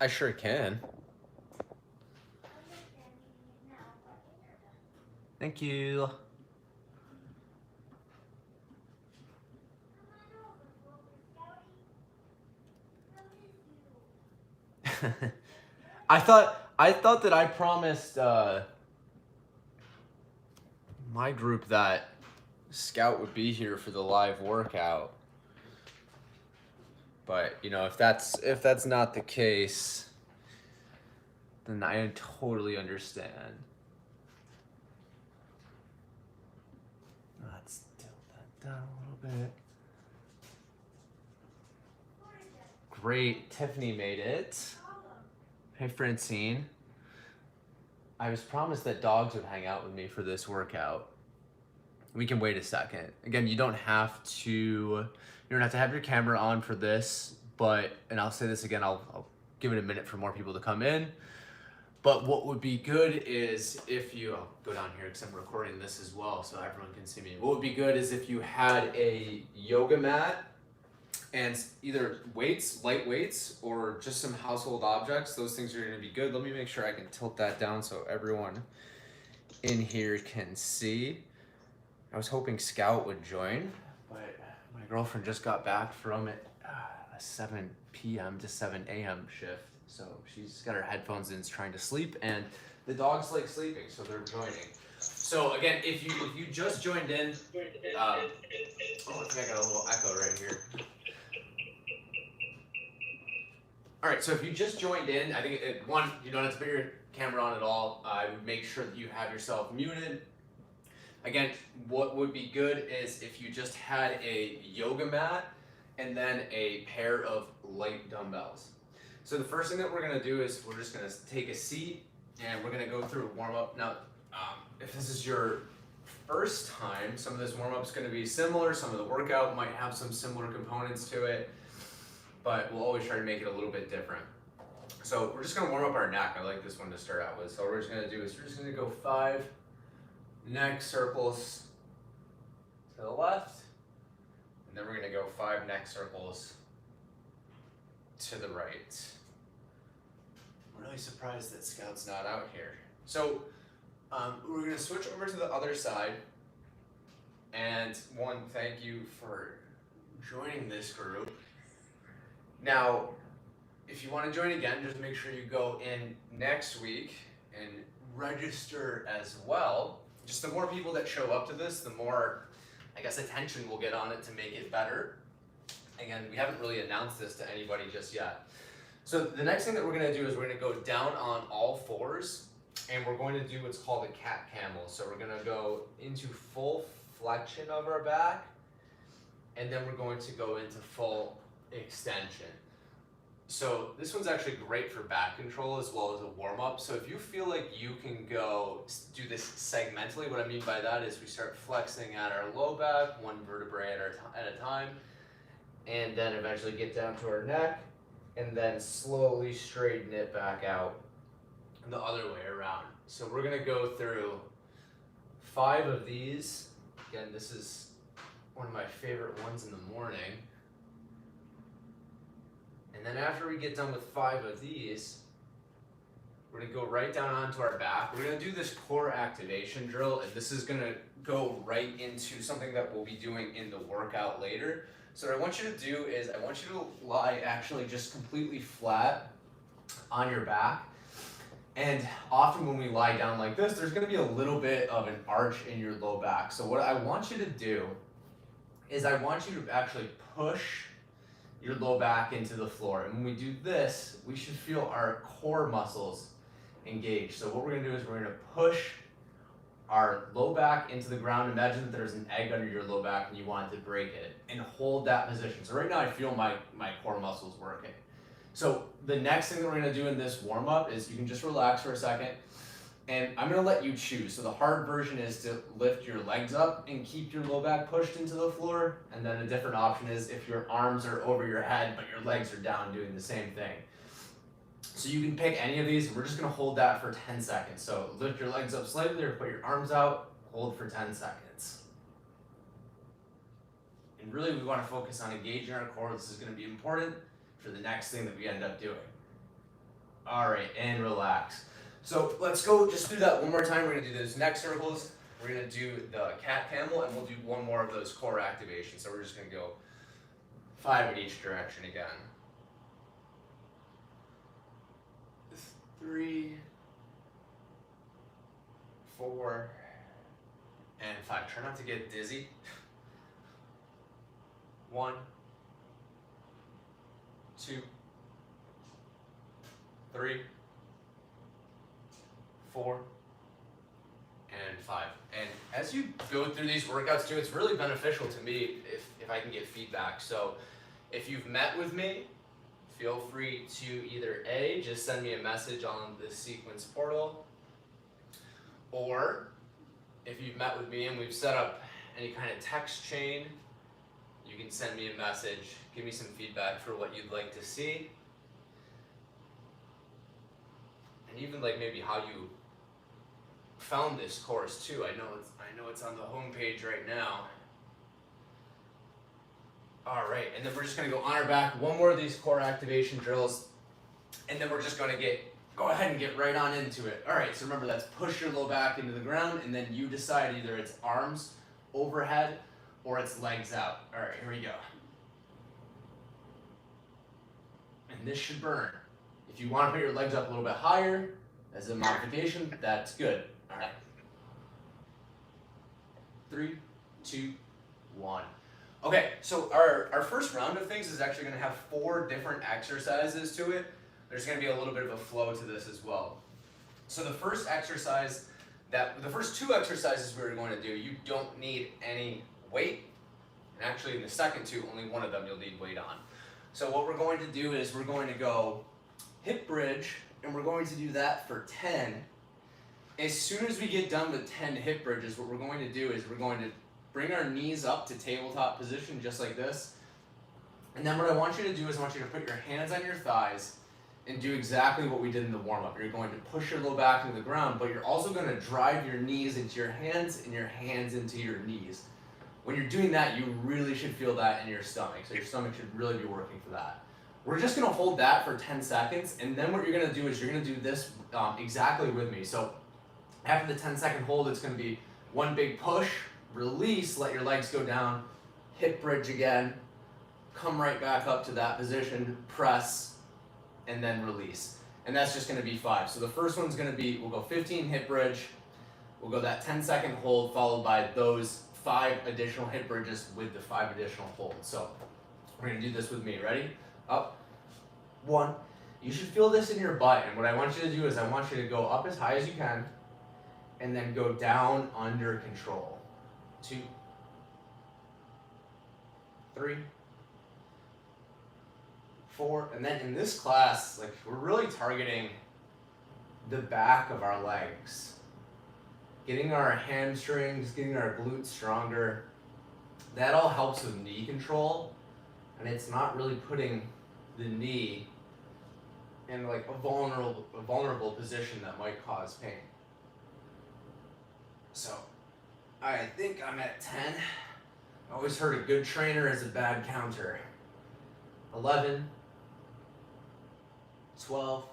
I sure can. Thank you. I thought that I promised my group that Scout would be here for the live workout. But you know, if that's not the case, then I totally understand. Let's tilt that down a little bit. Great, Tiffany made it. Hey Francine. I was promised that dogs would hang out with me for this workout. We can wait a second. Again, you don't have to have your camera on for this, but, and I'll say this again, I'll give it a minute for more people to come in. But what would be good is if you, I'll go down here because I'm recording this as well so everyone can see me. What would be good is if you had a yoga mat and either weights, light weights, or just some household objects. Those things are gonna be good. Let me make sure I can tilt that down so everyone in here can see. I was hoping Scout would join, but my girlfriend just got back from a 7 p.m. to 7 a.m. shift. So she's got her headphones in, trying to sleep, and the dogs like sleeping, so they're joining. So again, if you just joined in, oh, I think I got a little echo right here. All right, so if you just joined in, I think one, you don't have to put your camera on at all. I would make sure that you have yourself muted. Again, what would be good is if you just had a yoga mat and then a pair of light dumbbells. So the first thing that we're gonna do is we're just gonna take a seat and we're gonna go through a warm up. Now, if this is your first time, some of this warm up is gonna be similar. Some of the workout might have some similar components to it, but we'll always try to make it a little bit different. So we're just gonna warm up our neck. I like this one to start out with. So what we're just gonna do is we're just gonna go 5 neck circles to the left, and then we're gonna go 5 neck circles to the right. I'm really surprised that Scout's not out here. So we're gonna switch over to the other side. And one, thank you for joining this group. Now, if you want to join again, just make sure you go in next week and register as well. Just the more people that show up to this, the more, I guess, attention we'll get on it to make it better. Again, we haven't really announced this to anybody just yet. So the next thing that we're gonna do is we're gonna go down on all fours, and we're going to do what's called a cat camel. So we're gonna go into full flexion of our back, and then we're going to go into full extension. So this one's actually great for back control as well as a warm-up. So if you feel like you can go do this segmentally, what I mean by that is we start flexing at our low back, one vertebrae at a time, and then eventually get down to our neck, and then slowly straighten it back out the other way around. So we're gonna go through 5 of these. Again, this is one of my favorite ones in the morning. And then after we get done with 5 of these, we're gonna go right down onto our back. We're gonna do this core activation drill, and this is gonna go right into something that we'll be doing in the workout later. So what I want you to do is I want you to lie actually just completely flat on your back. And often when we lie down like this, there's gonna be a little bit of an arch in your low back. So what I want you to do is I want you to actually push your low back into the floor. And when we do this, we should feel our core muscles engaged. So what we're gonna do is we're gonna push our low back into the ground. Imagine that there's an egg under your low back and you want to break it, and hold that position. So right now I feel my core muscles working. So the next thing that we're gonna do in this warm up is you can just relax for a second, and I'm gonna let you choose. So the hard version is to lift your legs up and keep your low back pushed into the floor. And then a different option is if your arms are over your head, but your legs are down, doing the same thing. So you can pick any of these, and we're just gonna hold that for 10 seconds. So lift your legs up slightly or put your arms out, hold for 10 seconds. And really we wanna focus on engaging our core. This is gonna be important for the next thing that we end up doing. All right, and relax. So let's go just do that one more time. We're gonna do those neck circles. We're gonna do the cat camel, and we'll do one more of those core activations. So we're just gonna go 5 in each direction again. 3, 4, and 5. Try not to get dizzy. 1, 2, 3, 4, and 5. And as you go through these workouts too, it's really beneficial to me if I can get feedback. So if you've met with me, feel free to either A, just send me a message on the sequence portal, or if you've met with me and we've set up any kind of text chain, you can send me a message, give me some feedback for what you'd like to see, and even like maybe how you found this course too. I know it's on the homepage right now. All right, and then we're just gonna go on our back, one more of these core activation drills, and then we're just gonna go ahead and get right on into it. All right, so remember that's push your low back into the ground, and then you decide either it's arms overhead or it's legs out. All right, here we go. And this should burn. If you want to put your legs up a little bit higher as a modification, that's good. All right. 3, 2, 1. Okay, so our first round of things is actually going to have 4 different exercises to it. There's going to be a little bit of a flow to this as well. So the first the first 2 exercises we're going to do, you don't need any weight. And actually in the second 2, only one of them you'll need weight on. So what we're going to do is we're going to go hip bridge, and we're going to do that for 10. As soon as we get done with 10 hip bridges, what we're going to do is we're going to bring our knees up to tabletop position just like this. And then what I want you to do is I want you to put your hands on your thighs and do exactly what we did in the warm-up. You're going to push your low back into the ground, but you're also going to drive your knees into your hands and your hands into your knees. When you're doing that, you really should feel that in your stomach. So your stomach should really be working for that. We're just going to hold that for 10 seconds, and then what you're going to do is you're going to do this exactly with me. So after the 10-second hold, it's going to be one big push, release, let your legs go down, hip bridge again, come right back up to that position, press, and then release. And that's just going to be 5. So the first one's going to be, we'll go 15 hip bridge, we'll go that 10-second hold followed by those 5 additional hip bridges with the 5 additional holds. So we're going to do this with me. Ready? Up. 1. You should feel this in your butt, and what I want you to do is I want you to go up as high as you can and then go down under control. 2, 3, 4, and then in this class, like, we're really targeting the back of our legs, getting our hamstrings, getting our glutes stronger. That all helps with knee control, and it's not really putting the knee in like a vulnerable position that might cause pain. So I think I'm at 10. I always heard a good trainer is a bad counter. 11, 12,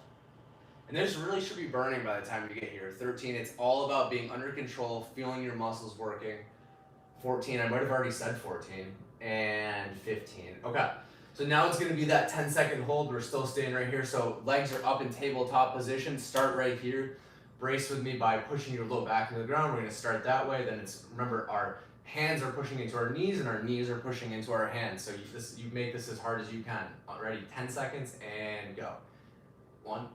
and this really should be burning by the time you get here. 13, it's all about being under control, feeling your muscles working. 14, I might have already said 14, and 15. Okay, so now it's gonna be that 10-second hold. We're still staying right here. So legs are up in tabletop position. Start right here. Brace with me by pushing your low back into the ground. We're gonna start that way. Then it's, remember, our hands are pushing into our knees and our knees are pushing into our hands. So you make this as hard as you can. Ready? 10 seconds and go. 1,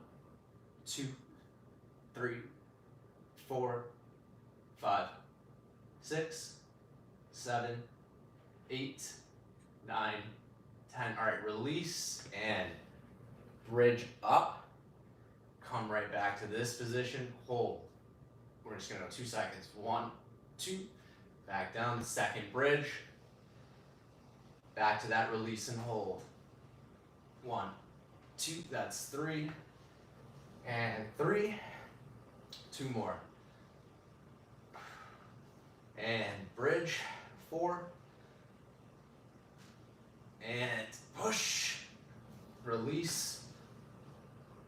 2, 3, 4, 5, 6, 7, 8, 9, 10. All right, release and bridge up. Come right back to this position, hold. We're just gonna go 2 seconds. 1, 2, back down, second bridge. Back to that release and hold. 1, 2, that's 3. And 3, 2 more. And bridge, 4. And push, release,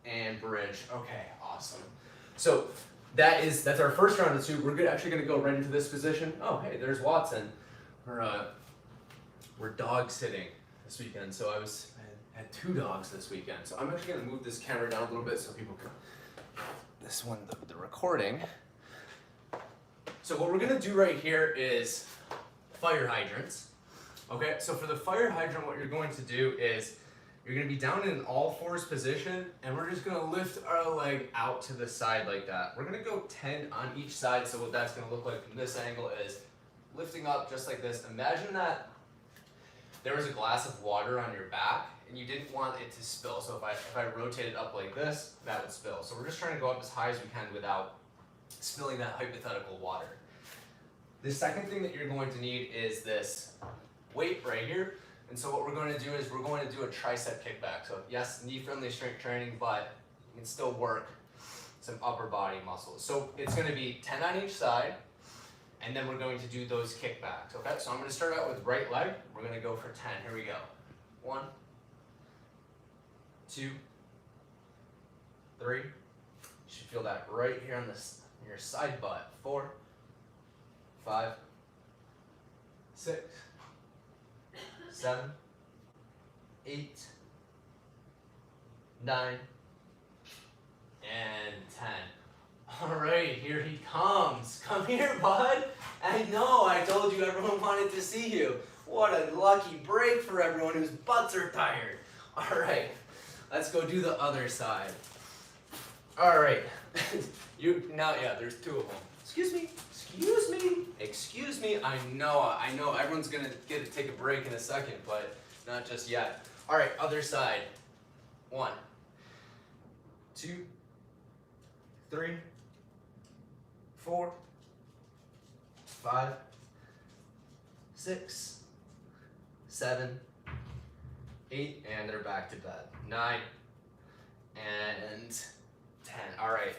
and bridge. Okay, awesome. So that's our first round of 2. We're actually going to go right into this position. Oh, hey, there's Watson. We're dog sitting this weekend, so I had 2 dogs this weekend. So I'm actually going to move this camera down a little bit so people can. This one, the recording. So what we're going to do right here is fire hydrants. Okay, so for the fire hydrant, what you're going to do is you're going to be down in an all-fours position, and we're just going to lift our leg out to the side like that. We're going to go 10 on each side, so what that's going to look like from this angle is lifting up just like this. Imagine that there was a glass of water on your back, and you didn't want it to spill. So if I rotated up like this, that would spill. So we're just trying to go up as high as we can without spilling that hypothetical water. The second thing that you're going to need is this weight right here. And so what we're going to do is we're going to do a tricep kickback. So yes, knee-friendly strength training, but you can still work some upper body muscles. So it's going to be 10 on each side, and then we're going to do those kickbacks. Okay, so I'm going to start out with right leg. We're going to go for 10. Here we go. 1, 2, 3. You should feel that right here on your side butt. 4, 5, 6, 7, 8, 9, and 10. All right, here he comes. Come here, bud. I know, I told you everyone wanted to see you. What a lucky break for everyone whose butts are tired. All right, let's go do the other side. All right, there's 2 of them. Excuse me. I know, everyone's gonna get to take a break in a second, but not just yet. All right, other side. 1, 2, 3, 4, 5, 6, 7, 8, and they're back to bed. 9, and 10. All right,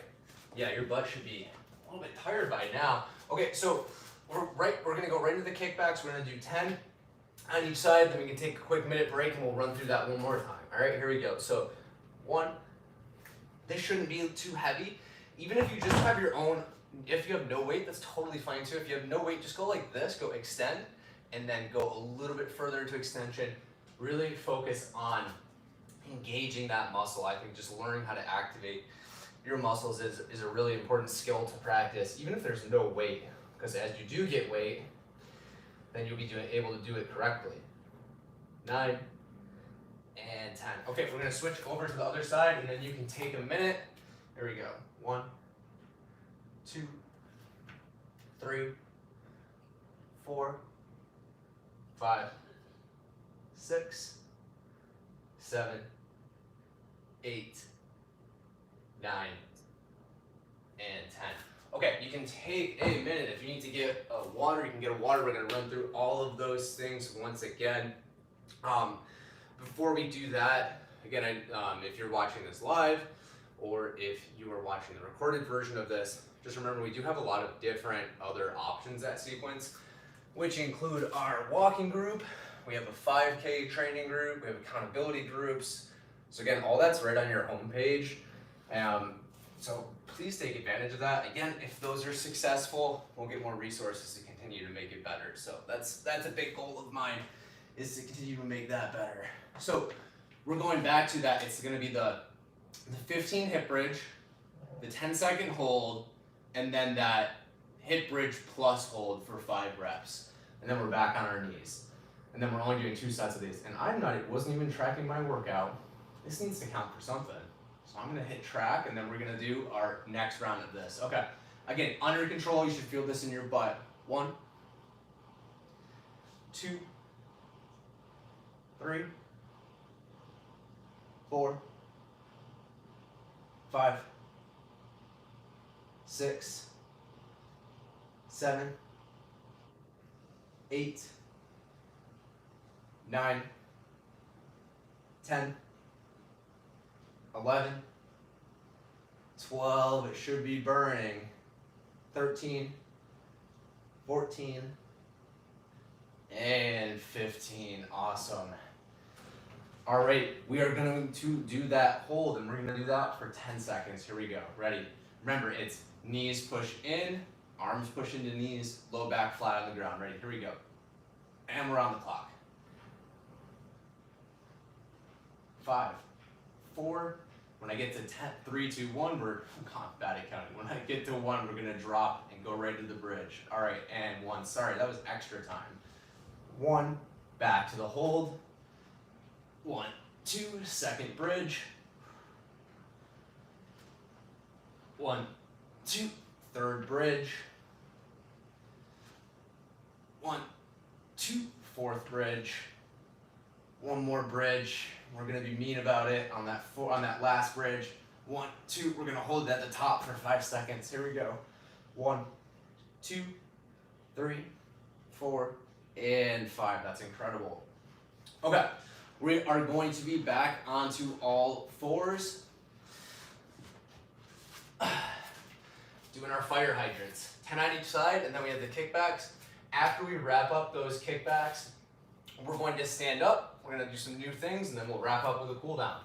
yeah, your butt should be a little bit tired by now. Okay, so we're gonna go right into the kickbacks. We're gonna do 10 on each side, then we can take a quick minute break and we'll run through that one more time. All right, here we go. So 1, this shouldn't be too heavy. Even if you just have your own, if you have no weight, that's totally fine too. If you have no weight, just go like this, go extend, and then go a little bit further into extension. Really focus on engaging that muscle. I think just learning how to activate your muscles is a really important skill to practice, even if there's no weight, because as you do get weight, then you'll be able to do it correctly. 9 and 10. Okay, we're gonna switch over to the other side, and then you can take a minute. Here we go. 1, 2, 3, 4, 5, 6, 7, 8, 9, and 10. Okay, you can take a minute. If you need to get water, you can get water. We're going to run through all of those things once again. Before we do that, again, if you're watching this live or if you are watching the recorded version of this, just remember we do have a lot of different other options at Sequence, which include our walking group. We have a 5K training group. We have accountability groups. So again, all that's right on your homepage. So please take advantage of that. Again, if those are successful, we'll get more resources to continue to make it better. So that's a big goal of mine, is to continue to make that better. So we're going back to that. It's going to be the 15 hip bridge, the 10-second hold, and then that hip bridge plus hold for 5 reps. And then we're back on our knees. And then we're only doing 2 sets of these. And wasn't even tracking my workout. This needs to count for something. So I'm gonna hit track, and then we're gonna do our next round of this. Okay, again, under control, you should feel this in your butt. 1, 2, 3, 4, 5, 6, 7, 8, 9, 10, 11, 12, it should be burning, 13, 14, and 15, awesome. All right, we are going to do that hold, and we're going to do that for 10 seconds. Here we go. Ready? Remember, it's knees push in, arms push into knees, low back flat on the ground. Ready? Here we go. And we're on the clock. 5, 4. When I get to 10, 3, 2, 1, we're bad at counting. When I get to 1, we're going to drop and go right to the bridge. All right, and 1. Sorry, that was extra time. 1, back to the hold. 1, 2, second bridge. 1, 2, third bridge. 1, 2, fourth bridge. One more bridge. We're gonna be mean about it on that last bridge. 1, 2. We're gonna hold it at the top for 5 seconds. Here we go. 1, 2, 3, 4, and 5. That's incredible. Okay. We are going to be back onto all fours. Doing our fire hydrants. 10 on each side, and then we have the kickbacks. After we wrap up those kickbacks, we're going to stand up. We're going to do some new things, and then we'll wrap up with a cool down.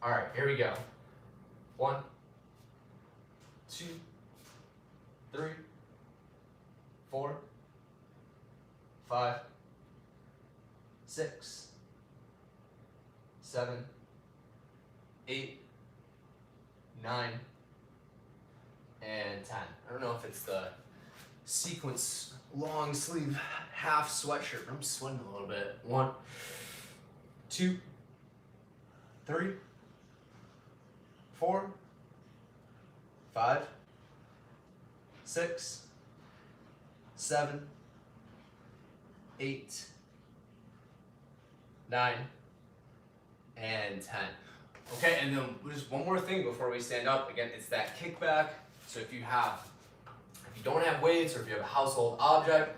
All right, here we go. 1, 2, 3, 4, 5, 6, 7, 8, 9, and 10. I don't know if it's the sequence long sleeve half sweatshirt. I'm sweating a little bit. 1, 2, 3, 4, 5, 6, 7, 8, 9, and 10. Okay, and then just one more thing before we stand up. Again, it's that kickback. So if you don't have weights, or if you have a household object,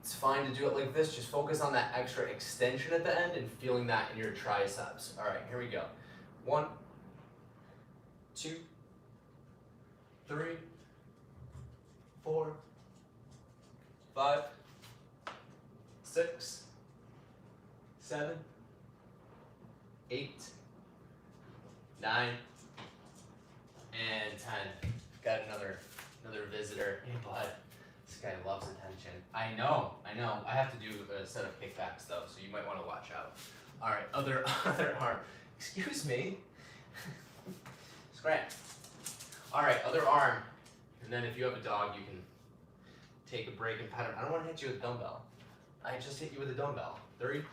it's fine to do it like this. Just focus on that extra extension at the end and feeling that in your triceps. All right, here we go. 1, 2, 3, 4, 5, 6, 7, 8, 9, and 10. Got another visitor. Hey, bud. This guy loves attention. I know. I have to do a set of kickbacks though, so you might want to watch out. All right, other arm. Excuse me. Scratch. All right, other arm. And then if you have a dog, you can take a break and pet him. I don't want to hit you with a dumbbell. I just hit you with a dumbbell. 3,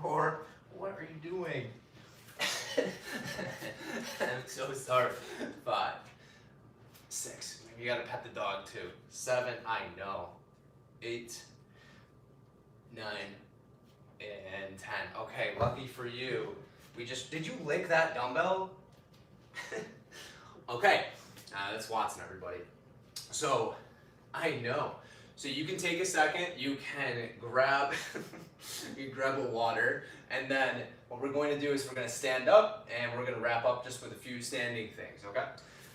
4. What are you doing? I'm so sorry. 5, 6. You gotta pet the dog too. 7. I know. 8, 9, and 10. Okay, lucky for you. Did you lick that dumbbell? Okay, that's Watson, everybody. So, I know. So you can take a second, you can grab a water, and then what we're going to do is we're going to stand up, and we're going to wrap up just with a few standing things, okay?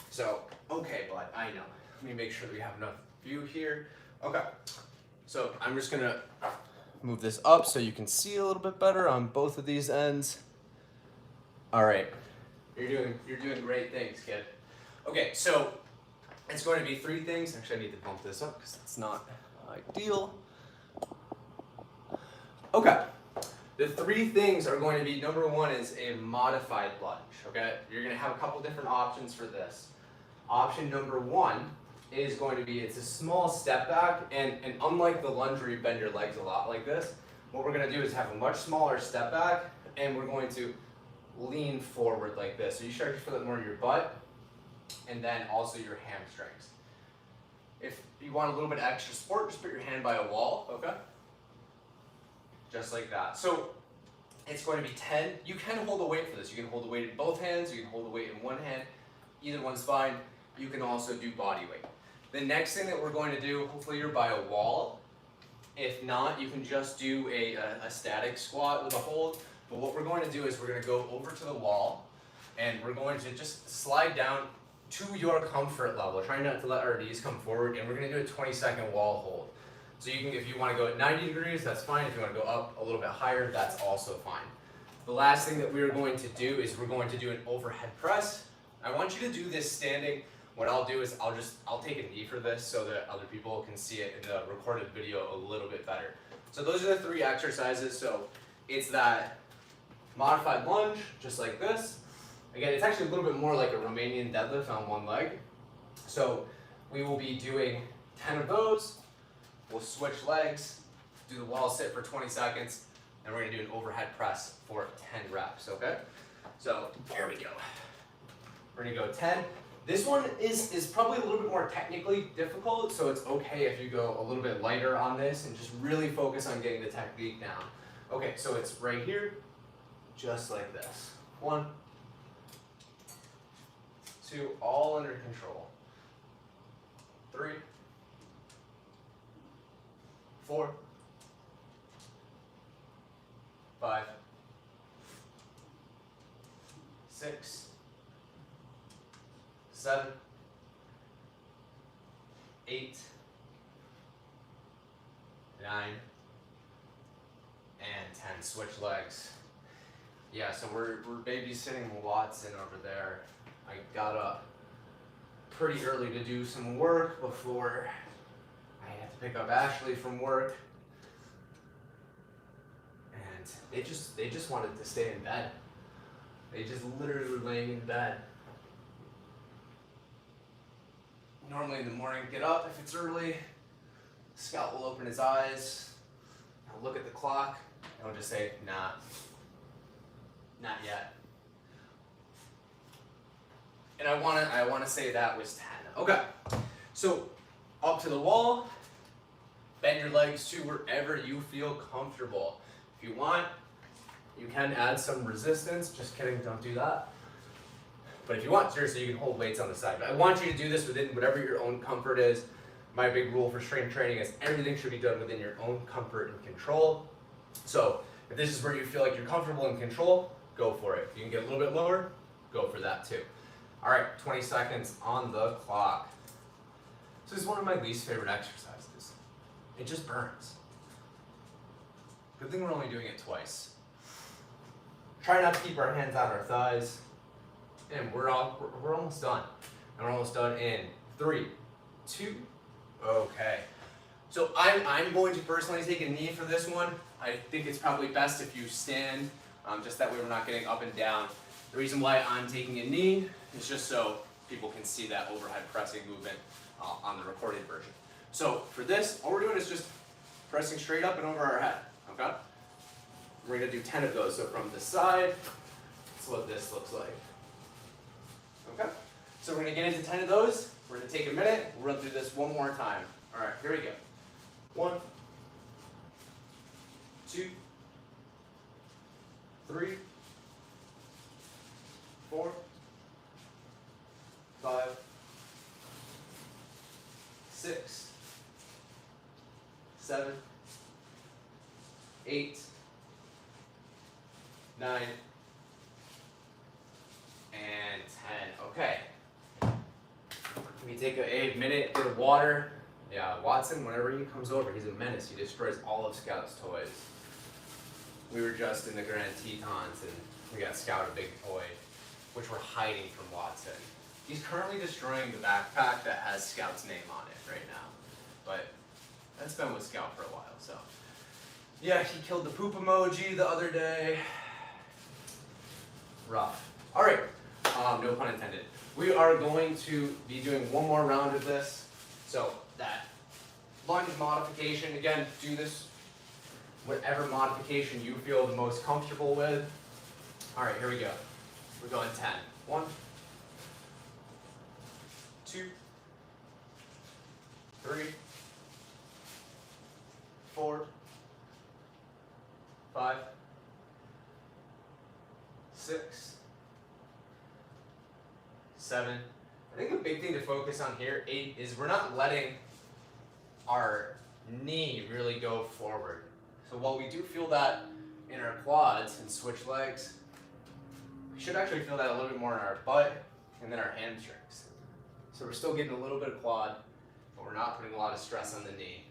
So, okay, bud, I know. Let me make sure that we have enough view here. Okay, so I'm just going to move this up so you can see a little bit better on both of these ends. All right, you're doing great things, kid. Okay, so it's going to be 3 things. Actually, I need to bump this up because it's not ideal. Okay, the 3 things are going to be, number 1 is a modified lunge, okay? You're going to have a couple different options for this. Option number 1 is going to be, it's a small step back, and unlike the lunge where you bend your legs a lot like this, what we're going to do is have a much smaller step back, and we're going to lean forward like this. So you start to feel it more in your butt, and then also your hamstrings. If you want a little bit extra support, just put your hand by a wall, okay? Just like that. So it's going to be 10. You can hold the weight for this. You can hold the weight in both hands, you can hold the weight in one hand. Either one's fine. You can also do body weight. The next thing that we're going to do, hopefully you're by a wall. If not, you can just do a static squat with a hold. But what we're going to do is we're going to go over to the wall, and we're going to just slide down to your comfort level. Try not to let our knees come forward, and we're going to do a 20-second wall hold. So you can, if you want to go at 90 degrees, that's fine. If you want to go up a little bit higher, that's also fine. The last thing that we're going to do is we're going to do an overhead press. I want you to do this standing. What I'll do is I'll take a knee for this so that other people can see it in the recorded video a little bit better. So those are the 3 exercises. So it's that modified lunge, just like this. Again, it's actually a little bit more like a Romanian deadlift on one leg. So we will be doing 10 of those. We'll switch legs, do the wall sit for 20 seconds, and we're gonna do an overhead press for 10 reps, okay? So here we go. We're gonna go 10. This one is probably a little bit more technically difficult, so it's okay if you go a little bit lighter on this and just really focus on getting the technique down. Okay, so it's right here, just like this. 1, 2, all under control. 3, 4, 5, 6, 7, 8, 9, and 10. Switch legs. Yeah, so we're babysitting Watson over there. I got up pretty early to do some work before I had to pick up Ashley from work. And they just wanted to stay in bed. They just literally were laying in bed. Normally in the morning, get up if it's early. Scout will open his eyes. I'll look at the clock and I'll just say, nah, not yet. And I wanna say that was 10. Okay, so up to the wall, bend your legs to wherever you feel comfortable. If you want, you can add some resistance. Just kidding, don't do that. But if you want, seriously, you can hold weights on the side. But I want you to do this within whatever your own comfort is. My big rule for strength training is everything should be done within your own comfort and control. So if this is where you feel like you're comfortable and control, go for it. If you can get a little bit lower, go for that too. All right, 20 seconds on the clock. So this is one of my least favorite exercises. It just burns. Good thing we're only doing it twice. Try not to keep our hands on our thighs. And we're almost done. And we're almost done in 3, 2, okay. So I'm going to personally take a knee for this one. I think it's probably best if you stand, just that way we're not getting up and down. The reason why I'm taking a knee is just so people can see that overhead pressing movement on the recorded version. So for this, all we're doing is just pressing straight up and over our head, okay? We're gonna do 10 of those. So from the side, that's what this looks like. Okay, so we're gonna get into 10 of those. We're gonna take a minute. We'll run through this one more time. All right, here we go. 1, 2, 3, 4, 5, 6, 7, 8, 9, and 10. Okay. We take a minute, get a water. Yeah, Watson, whenever he comes over, he's a menace. He destroys all of Scout's toys. We were just in the Grand Tetons and we got Scout a big toy, which we're hiding from Watson. He's currently destroying the backpack that has Scout's name on it right now. But that's been with Scout for a while, so. Yeah, he killed the poop emoji the other day. Rough. All right, no pun intended. We are going to be doing one more round of this. So that lunge modification, again, do this whatever modification you feel the most comfortable with. All right, here we go. We're going 10. 1, 2, 3, 4, 5, 6, 7. I think a big thing to focus on here, 8, is we're not letting our knee really go forward. So while we do feel that in our quads and switch legs, we should actually feel that a little bit more in our butt and then our hamstrings. So we're still getting a little bit of quad, but we're not putting a lot of stress on the knee.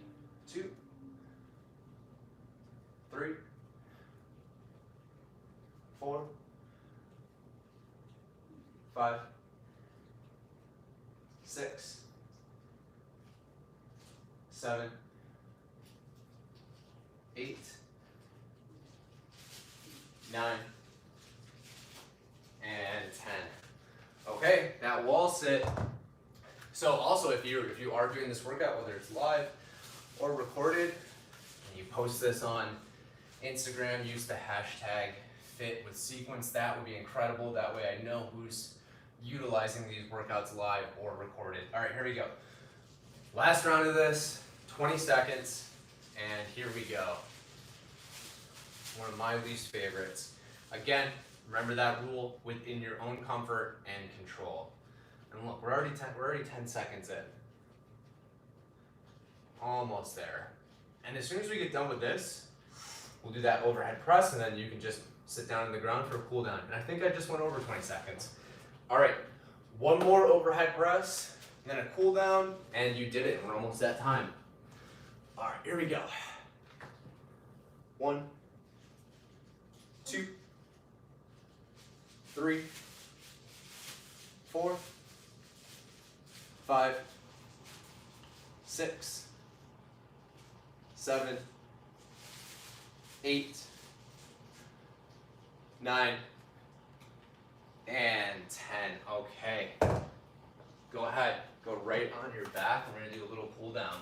2, 3, 4, 5, 6, 7, 8, 9, and 10. Okay, that wall sit. So also if you are doing this workout, whether it's live or recorded, and you post this on Instagram, use the hashtag #FitWithSequence. That would be incredible. That way I know who's utilizing these workouts live or recorded. All right, here we go. Last round of this, 20 seconds, and here we go. One of my least favorites. Again, remember that rule: within your own comfort and control. And look, we're already 10 seconds in. Almost there. And as soon as we get done with this, we'll do that overhead press, and then you can just sit down on the ground for a cool down. And I think I just went over 20 seconds. All right, one more overhead press, and then a cool down, and you did it. We're almost at time. All right, here we go. 1, 2, 3, 4, 5, 6, 7, 8, 9, and 10. Okay. Go ahead. Go right on your back. We're going to do a little cool down.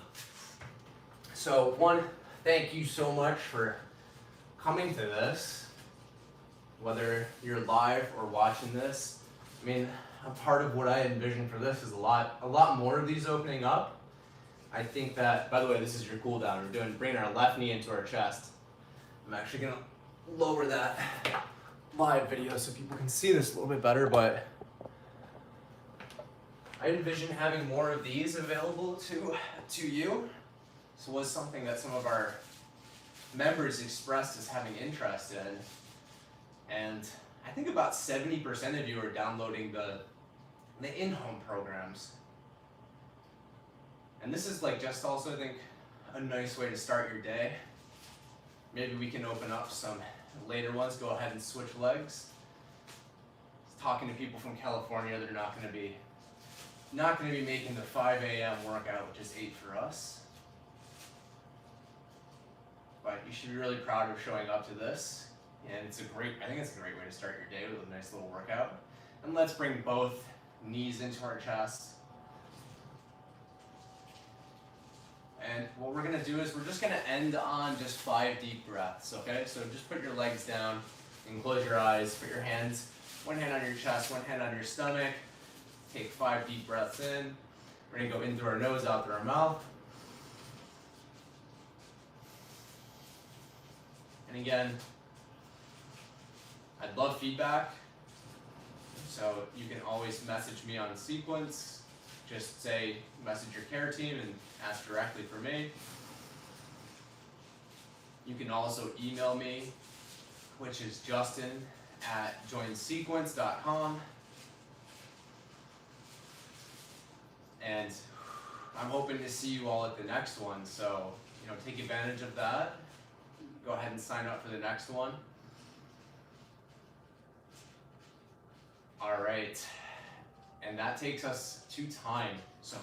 So one, thank you so much for coming to this. Whether you're live or watching this, I mean, a part of what I envision for this is a lot more of these opening up. I think that, by the way, this is your cool down. We're bringing our left knee into our chest. I'm actually gonna lower that live video so people can see this a little bit better, but I envision having more of these available to you. So it was something that some of our members expressed as having interest in. And I think about 70% of you are downloading the in-home programs. And this is like just also, I think, a nice way to start your day. Maybe we can open up some later ones, go ahead and switch legs. Talking to people from California, they're not gonna be making the 5 a.m. workout, which is 8 for us. But you should be really proud of showing up to this. And I think it's a great way to start your day with a nice little workout. And let's bring both knees into our chest. And what we're gonna do is we're just gonna end on just 5 deep breaths, okay? So just put your legs down and close your eyes. Put your hands, one hand on your chest, one hand on your stomach. Take 5 deep breaths in. We're gonna go in through our nose, out through our mouth. And again, I'd love feedback. So you can always message me on Sequence. Just message your care team and ask directly for me. You can also email me, which is justin@joinsequence.com. And I'm hoping to see you all at the next one. So, take advantage of that. Go ahead and sign up for the next one. All right. And that takes us to time. So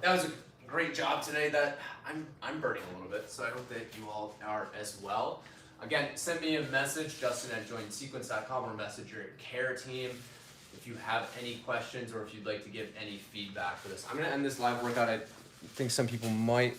that was a great job today. That I'm burning a little bit, so I hope that you all are as well. Again, send me a message, justin@joinsequence.com, or message your care team if you have any questions or if you'd like to give any feedback for this. I'm gonna end this live workout. I think some people might